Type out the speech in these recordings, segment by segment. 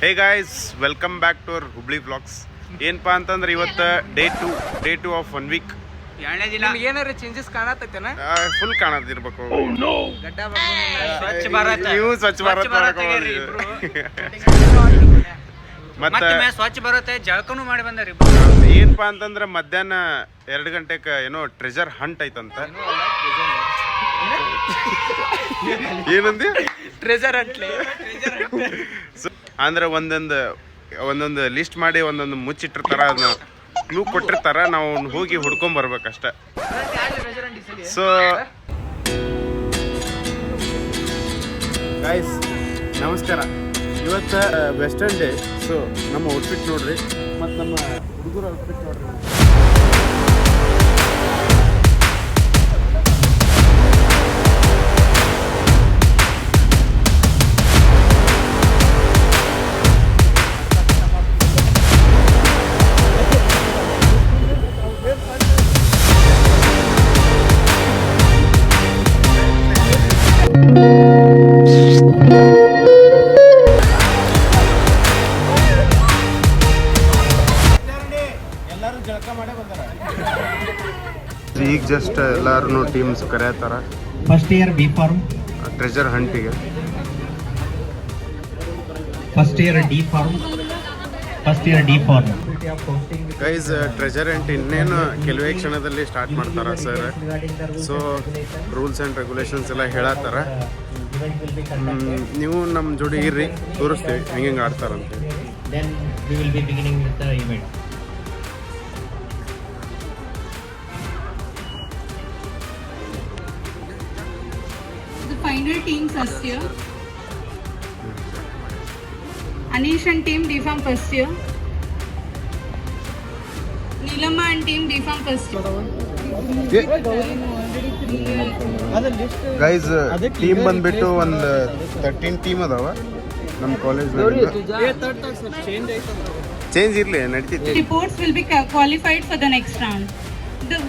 Hey guys, welcome back to our Hubli vlogs. ಏನಪ್ಪಾ ಅಂತಂದ್ರೆ ಇವತ್ತು ಡೇ ಟು ಆಫ್ 1 ವೀಕ್. ಎರಡನೇ ದಿನ ಏನಾರ ಚೇಂಜಸ್ ಕಾಣತ್ತೈತೇನ? ಫುಲ್ ಕಾಣದಿರ್ಬೇಕು. ಸ್ವಚ್ಛ ಭಾರತ್, ನೀವು ಸ್ವಚ್ಛ ಭಾರತ್ ಮತ್ತೆ ಸ್ವಚ್ಛ ಭಾರತ್ ಜಳಕನು ಮಾಡಿ ಬಂದಾರಿ. ಏನಪ್ಪಾ ಅಂತಂದ್ರೆ ಮಧ್ಯಾಹ್ನ 2 ಗಂಟೆಗೆ ಏನೋ ಟ್ರೆಜರ್ ಹಂಟ್ ಐತಂತ. ಏನಂದಿ? ಟ್ರೆಜರ್ ಹಂಟ್ಲೆ ಅಂದ್ರೆ ಒಂದೊಂದು ಲಿಸ್ಟ್ ಮಾಡಿ ಒಂದೊಂದು ಮುಚ್ಚಿಟ್ಟಿರ್ತಾರ, ಅದನ್ನ ಕ್ಲೂ ಕೊಟ್ಟಿರ್ತಾರ, ನಾವು ಹೋಗಿ ಹುಡ್ಕೊಂಡ್ ಬರ್ಬೇಕಷ್ಟ. ಸೊ ಗೈಸ್ ನಮಸ್ಕಾರ. ಇವತ್ತು ವೆಸ್ಟರ್ನ್ ಡೇ. ಸೊ ನಮ್ಮ ಔಟ್ಫಿಟ್ ನೋಡ್ರಿ, ಮತ್ತು ನಮ್ಮ ಹುಡುಗರ ಔಟ್ಫಿಟ್ ನೋಡ್ರಿ. ಈಗ ಜಸ್ಟ್ ಎಲ್ಲಾರು ಟೀಮ್ಸ್ ಕರೆಯತ್ತಾರ first year B pharm, treasure ಹಂಟಿಗೆ. First year D pharm, first year D pharm. Guys, treasure hunt ಇನ್ನೇನು ಕೆಲವೇ ಕ್ಷಣದಲ್ಲಿ ಸ್ಟಾರ್ಟ್ ಮಾಡ್ತಾರ sir. So rules and regulations ಎಲ್ಲ ಹೇಳತ್ತಾರ. ನೀವು ನಮ್ಮ ಜೋಡಿ ಇರ್ರಿ, ತೋರಿಸ್ತೀವಿ ಹೆಂಗೆ ಆಡ್ತಾರಂತ. Then we will be beginning with the event. The final team first year. Anish and team D Farm first year. Neelamma and team D Farm first year. Guys, team ಬಂದ್ಬಿಟ್ಟು ಒಂದು 13 ಟೀಮ್ ಅದಾವ ನಮ್ಮ ಕಾಲೇಜ್ನಲ್ಲಿ. ಚೇಂಜ್ ಇರಲಿ, ನಡೀತೈತಿ. Reports will be qualified for the next round.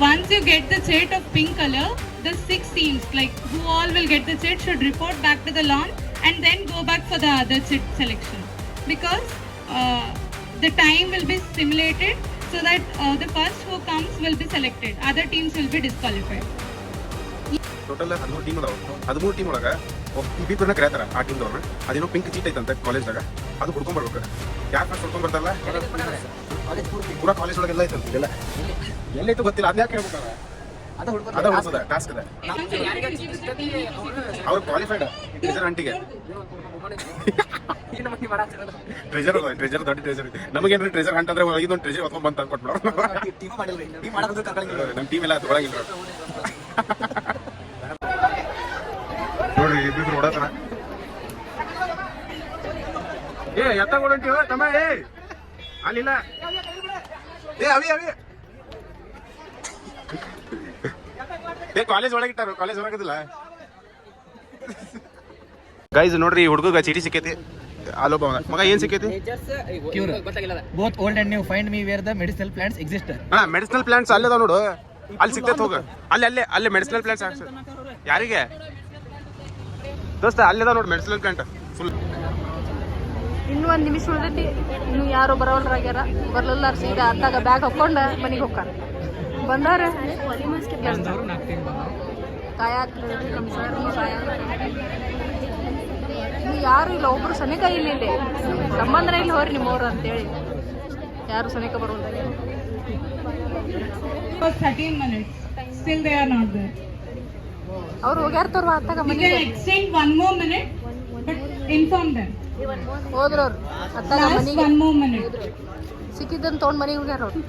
Once you get the set of pink color, the 6 teams, like who all will get the set, should report back to the lawn and then go back for the other set selection, because the time will be simulated so that the first who comes will be selected. Other teams will be disqualified. Total 13 team ಅದಾವ. 13 team ಒಳಗೆ ಇಬ್ಬರನ್ನ ಕರೆಯತ್ತಾರ ಆ ಟೀಮ್ದವ್ರನ್ನ. ಅದೇನೋ pink cheat ಐತಂತ ಕಾಲೇಜ್ದಾಗ, ಅದು ಹುಡ್ಕೊಂಡ್ ಬರ್ಬೇಕು. ಯಾಕೆ first ಹುಡ್ಕೊಂಡ್ ಬರ್ತಾರಲ್ಲ, ಪೂರಾ ಕಾಲೇಜ್ ಒಳಗೆಲ್ಲ ಐತಂತ. ಇದೆಲ್ಲ ಎಲ್ಲೈತು ಗೊತ್ತಿಲ್ಲ, ಅದ್ಯಾಕೆ ಹೇಳ್ಬೇಕಾರ? ಅದ ಹುಡ್ಸೋದ ಟಾಸ್ಕ್ ಅದ. ಅವ್ರು ಕ್ವಾಲಿಫೈಡ್ ಟ್ರೆಜರ್ ಹಂಟಿಗೆ. ಟ್ರೆಜರ್ ದೊಡ್ಡ ಟ್ರೆಜರ್. ನಮಗೇನ್ರಿ ಟ್ರೆಜರ್ ಹಂಟ್ ಅಂದ್ರೆ ಇದೊಂದು ಟ್ರೆಜರ್ ಹೊತ್ಕೊಂಡ್ ಬಂತ ಅನ್ಕೊಟ್ಬಿಡೋ. ನಮ್ಮ ಟೀಮ್ ಎಲ್ಲ ತೊಗೊಳಂಗಿಲ್ಲ ನೋಡ್ರಿ. ಇಬ್ಬಿಬ್ರು ಓಡತಾರ. ಎತ್ತ ಓಡಂತೀವ ತಮ್ಮ. ಅಲ್ಲಿಲ್ಲ, ಅವಿ ಕಾಲೇಜ್ ಒಳಗಿಟ್ಟಾರ, ಕಾಲೇಜ್ ಹೊರಗದಿಲ್ಲ. ಗೈಸ್ ನೋಡ್ರಿ, ಈ ಹುಡುಗ ಚೀಟಿ ಸಿಕ್ಕೈತಿ. ಅಲ್ಲೊಬ್ಬ ಮಗ ಏನ್ ಸಿಕ್ಕೈತಿ? Both old and new find me where the medicinal plants exist. Medicinal plants ಅಲ್ಲದ ನೋಡು, ಅಲ್ಲಿ ಸಿಗ್ತೈತೆ. ಹೋಗ ಅಲ್ಲೇ ಮೆಡಿಸಿನಲ್ ಪ್ಲಾಂಟ್ಸ್. ಯಾರಿಗೆ ದೋಸ್ತ? ಅಲ್ಲದ ನೋಡು ಮೆಡಿಸಿನಲ್ ಪ್ಲಾಂಟ್ ಫುಲ್. ಇನ್ನೂ 1 ನಿಮಿಷ ಉಳಿದೈತಿ. ಇನ್ನು ಯಾರು ಬರೋಲ್ರಾಗ್ಯಾರ. ಬರ್ಲಿಲ್ಲ ಸೀದಾ ಅತ್ತಾಗ ಬ್ಯಾಗ್ ಹಾಕೊಂಡ ಮನೆಗೆ ಹೋಗ್ತಾರ. ಬಂದಾರ ಕಾಯಾಕ ನಮ್ಮ ಸರ್ ಇನ್ನು ಯಾರು ಇಲ್ಲ. ಒಬ್ರು ಸನಿಕ ಇಲ್ಲಿ ಸಂಬಂಧ ಇಲ್ಲಿ ಹೋರಿ ನಿಮ್ಮವ್ರು ಅಂತೇಳಿ ಯಾರು ಸನಿಕ ಬರೋಲ್ಲ. 13 minutes. Still they are not there. ಅವ್ರು ಹೋಗ್ಯಾರ ತೋರ್ವ ಅತ್ತಾಗ We ಮನೆಗೆ. can extend 1 more minute, but inform them. ಹೋದ್ರವ್ರು ಅತ್ತಾಗ Last ಮನೆಗೆ. 1 more minute. ಸಿಕ್ಕಿದ್ದನ್ನು ತೊಗೊಂಡು ಮನೆಗೆ ಹೋಗ್ಯಾರ ಅವ್ರು.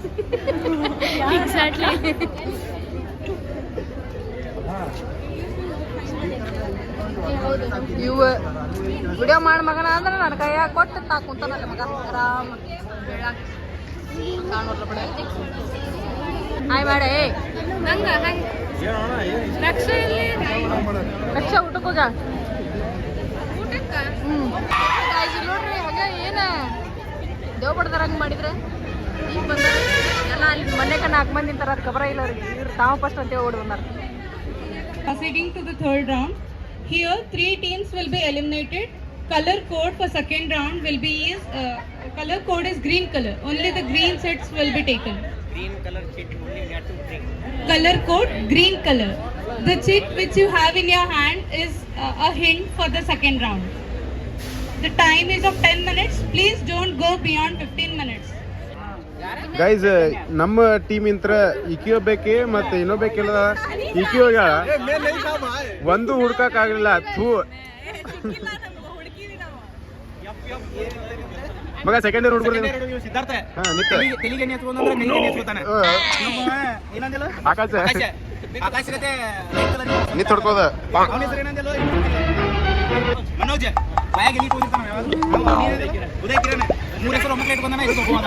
ಇವ ವಿಡಿಯೋ ಮಾಡಿ ಮಗನ ಅಂದ್ರೆ ನನ್ನ ಕೈಯಾಗ ಕೊಟ್ಟು ತಾ ಕುಂತಾನಲ್ಲ ಮಗ ಆರಾಮ ಬೆಳಗ್ಗೆ ಕಾಣೋಲ್ಲ ಬಿಡ. ಹಾಯ್ ಮಾಡ. ನಂಗೆ ಲಕ್ಷ ಊಟಕ್ಕೆ ಹೋಗ. ನೋಡ್ರಿ ಹಾಗೆ ಏನ ದೇವ್ ಬಡ್ದಾರ ಹಂಗೆ ಮಾಡಿದ್ರೆ ಈಗ ಬಂದ ಎಲ್ಲ ಅಲ್ಲಿ ಮನೆಗೆ 4 ಮಂದಿ ನಿಂತಾರ. ಅದು ಖಬರ ಇಲ್ಲ ಅವ್ರಿಗೆ. ಇವ್ರು ತಾವು ಫಸ್ಟ್ ಅಂತೇಳಿ ಓಡಿ ಬಂದಾರ. Proceeding to the third round. Here 3 teams will be eliminated color code for second round will be color code is green color. Only the green sets will be taken. Green color chit only we have to bring. Color code green color. The chit which you have in your hand is a hint for the second round. The time is of 10 minutes. Please don't go beyond 15 minutes. Guys ನಮ್ಮ team ಇಂತ್ರ ಇಕಿಯೋ ಬೇಕೆ ಮತ್ತೆ ಇನ್ನೊಬೇಕಿಲ್ಲ ಇಕಿಯೋಗ ಒಂದು ಹುಡ್ಕಕ್ ಆಗ್ಲಿಲ್ಲ ಥೂ ಮಗ second year ಹುಡುಗರು ಸಿದ್ಧಾರ್ಥ ಹಾ ನಿಕ್ಕ ತೆಲಿಗೆ ನೆತ್ಕೊಂಡ್ರೆ ಕೈಗೆ ನೆತ್ಕೊತಾನೆ ಏನಂದಿಲ್ಲ ಆಕಾಶ ಆಕಾಶ ಕತೆ ನೀ ತೊಡ್ಕೋದ ಅವನ ಹೆಸರು ಏನಂದಿಲ್ಲ ಮನೋಜ್ ಬಾಯಾಗಿ ನೀ ಕೂದಿರ್ತಾನ ಉದಯ ಕಿರಣ್ 3 ಹೆಸರು ಒಮ್ಮೆ ಇಟ್ಕೊಂಡಾನ ಇದು ಹೋಗೋದ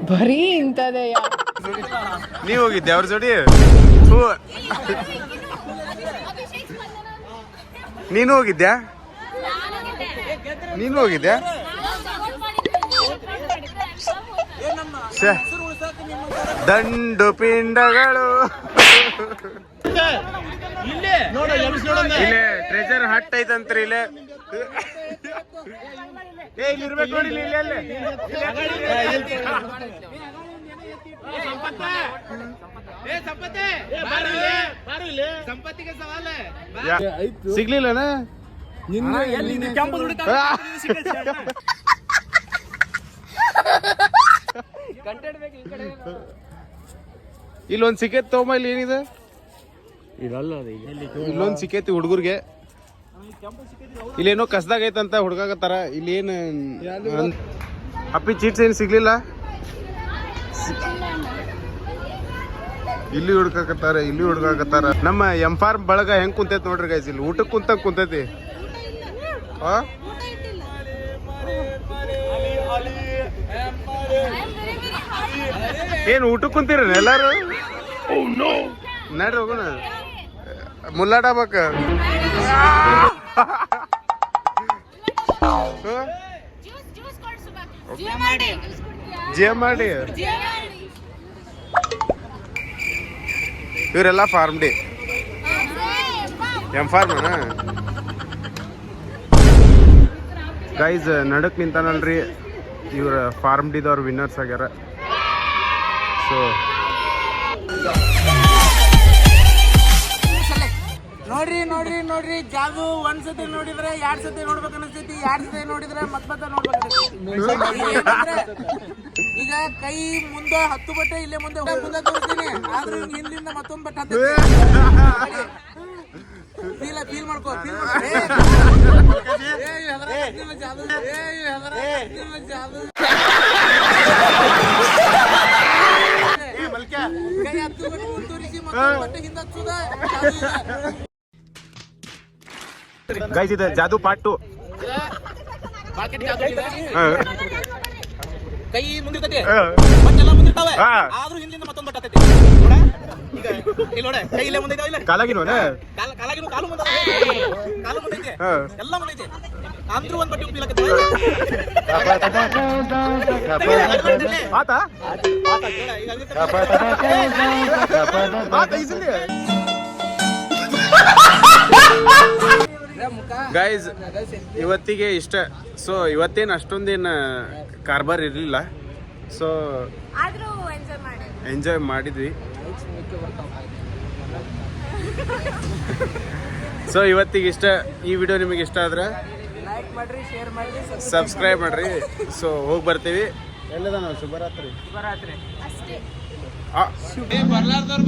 ಬರೀ ಇಂಥದೇ ನೀ ಹೋಗಿದ್ದೆ ಅವ್ರ ಜೋಡಿ ಥೂ ನೀನು ಹೋಗಿದ್ಯಾ ನೀನು ಹೋಗಿದ್ಯಾ ದಂಡು ಪಿಂಡಗಳು ಇಲ್ಲೇ ಟ್ರೆಜರ್ ಹಟ್ ಐತಂತ್ರಿ ಇಲ್ಲೇ ಇಲ್ಲಿ ಇರ್ಬೇಕು ನೋಡಿ ಇಲ್ಲಿ ಅಲ್ಲೇ ಸಿಗ್ಲಿಲ್ಲನ ಇಲ್ಲೊಂದ್ ಸಿಕ್ಕೇತ್ ತಗೊಂಬ ಇಲ್ಲಿ ಏನಿದೆ ಇಲ್ಲೊಂದ್ ಸಿಕ್ಕೇತಿ ಹುಡುಗರ್ಗೆ ಇಲ್ಲೇನೋ ಕಸ್ದಾಗ ಐತಂತ ಹುಡ್ಕಾಕತ್ತಾರ ಇಲ್ಲಿ ಏನ್ ಅಪ್ಪಿ ಚೀಟ್ಸ್ ಏನ್ ಸಿಗ್ಲಿಲ್ಲ ಇಲ್ಲಿ ಹುಡ್ಕಾಕತ್ತಾರ ನಮ್ಮ ಎಂಫಾರ್ಮ್ ಬಳಗ ಹೆಂಗ್ ಕುಂತೈತಿ ನೋಡ್ರಿ ಗೈಸ್ ಇಲ್ಲಿ ಊಟಕ್ಕೆ ಕುಂತೈತಿ ಏನ್ ಊಟಕ್ಕೆ ಕುಂತೀರ ಎಲ್ಲಾರು ನಡ್ರಿ ಹೋಗೋಣ ಮುಲ್ಲಾಡಬೇಕ ಜೆ ಮಾಡಿ ಇವರೆಲ್ಲ pharm D M pharm guys ನಡಕ್ ನಿಂತಾನಲ್ರಿ ಇವ್ರ ಫಾರ್ಮ್ ಡಿದವ್ರ ವಿನ್ನರ್ಸ್ ಆಗ್ಯಾರ ಸೊ ನೋಡ್ರಿ ಜಾದು ಒಂದ್ಸತಿ ನೋಡಿದ್ರೆ 2 ಸತಿ ನೋಡ್ಬೇಕು ಅನಿಸ್ತೈತಿ 2 ಸತಿ ನೋಡಿದ್ರೆ ಮತ್ತೆ ನೋಡ್ಬೇಕು ಈಗ ಕೈ ಮುಂದೆ 10 ಬಟ್ಟೆ ಇಲ್ಲೇ ಮುಂದೆ ತೋರಿಸ್ತೀನಿ ಆದ್ರೂ ಹಿಂದಿಂದ ಮತ್ತೊಂದು ಬಟ್ಟೆ ಫೀಲ್ ಮಾಡ್ಕೋ ಕೈ 10 ಬಟ್ಟೆ ತೋರಿಸಿ ಮತ್ತೊಂದು ಬಟ್ಟೆ ಹಿಂದೆ ಹಚ್ಚುದ ಗೈಸ್ ಇದು ಜಾದು ಪಾರ್ಟ್ 2 ಕೈ ಮುಂದಿರ್ತೈತಿ ಬಟ್ಟೆಲ್ಲ ಮುಂದಿರ್ತಾವೆ ಆದ್ರೂ ಹಿಂದಿಂದ ಮತ್ತೊಂದು ಬಟ್ಟೆ ಆತೈತಿ ಈಗ ಇಲ್ಲಿ ನೋಡ ಕೈ ಇಲ್ಲೇ ಮುಂದೆ ಇದಾವಿಲ್ಲ ಕಾಲಾಗಿನೋನ ಕಾಲಾಗಿನ ಕಾಲು ಮುಂದೆ ಕಾಲು ಮುಂದೈತಿ ಎಲ್ಲ ಮುಂದೈತಿ ಅಂದ್ರೂ ಒಂದು ಬಟ್ಟೆ ಉಪ್ಪಿಲಕತ್ತೆ ಆತಾ ಗೈಸ್ ಇವತ್ತಿಗೆ ಇಷ್ಟ ಸೊ ಇವತ್ತೇನು ಅಷ್ಟೊಂದೇನು ಕಾರ್ಬಾರ್ ಇರಲಿಲ್ಲ ಸೊ ಎಂಜಾಯ್ ಮಾಡಿದ್ವಿ ಸೊ ಇವತ್ತಿಗೆ ಇಷ್ಟ ಈ ವಿಡಿಯೋ ನಿಮಗೆ ಇಷ್ಟ ಆದ್ರೆ ಲೈಕ್ ಮಾಡ್ರಿ ಶೇರ್ ಮಾಡ್ರಿ ಸಬ್ಸ್ಕ್ರೈಬ್ ಮಾಡ್ರಿ ಸೊ ಹೋಗಿ ಬರ್ತೀವಿ ಎಲ್ಲದ ನಾವು ಶುಭರಾತ್ರಿ ಶುಭರಾತ್ರಿ ಅಷ್ಟೇ ಬರ್ಲಾರ್ದವ್ರ